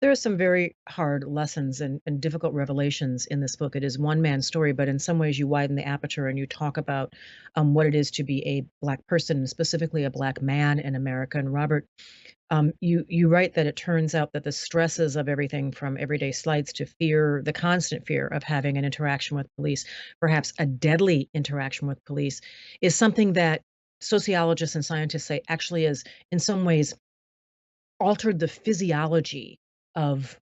There are some very hard lessons and difficult revelations in this book. It is one man's story, but in some ways you widen the aperture and you talk about what it is to be a Black person, specifically a Black man in America. And Robert, you write that it turns out that the stresses of everything from everyday slights to fear, the constant fear of having an interaction with police, perhaps a deadly interaction with police, is something that sociologists and scientists say actually is in some ways altered the physiology of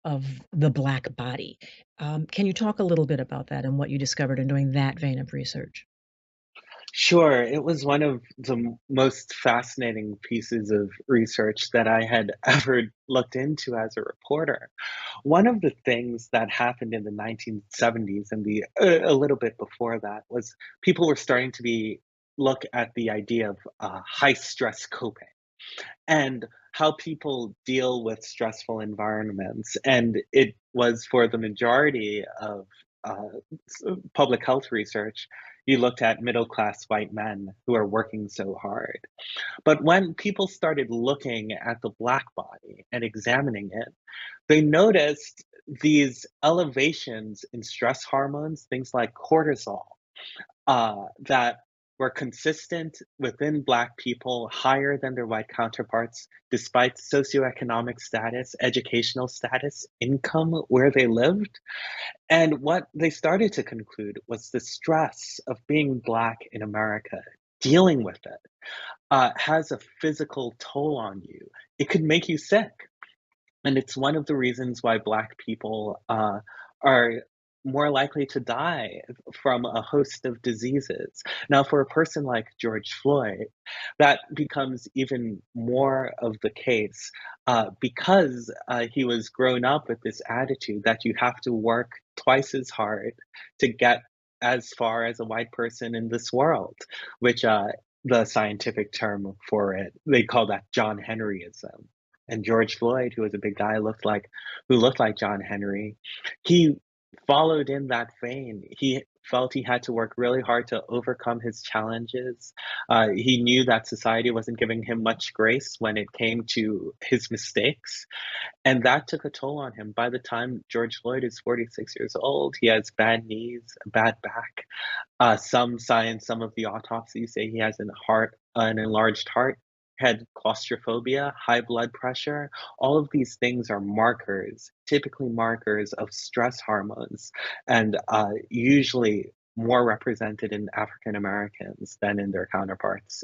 the Black body. Can you talk a little bit about that and what you discovered in doing that vein of research? Sure, it was one of the most fascinating pieces of research that I had ever looked into as a reporter. One of the things that happened in the 1970s and a little bit before that was people were starting to be look at the idea of high stress coping and how people deal with stressful environments. And it was for the majority of public health research, you looked at middle class white men who are working so hard. But when people started looking at the Black body and examining it, they noticed these elevations in stress hormones, things like cortisol, that were consistent within Black people, higher than their white counterparts, despite socioeconomic status, educational status, income, where they lived. And what they started to conclude was the stress of being Black in America, dealing with it, has a physical toll on you. It could make you sick. And it's one of the reasons why Black people are more likely to die from a host of diseases. Now, for a person like George Floyd, that becomes even more of the case because he was grown up with this attitude that you have to work twice as hard to get as far as a white person in this world, which the scientific term for it, they call that John Henry-ism. And George Floyd, who was a big guy, who looked like John Henry, he followed in that vein. He felt he had to work really hard to overcome his challenges. He knew that society wasn't giving him much grace when it came to his mistakes, and that took a toll on him. By the time George Floyd is 46 years old, he has bad knees, a bad back. Some of the autopsies say he has an enlarged heart, had claustrophobia, high blood pressure. All of these things are markers, typically markers of stress hormones, and usually more represented in African Americans than in their counterparts.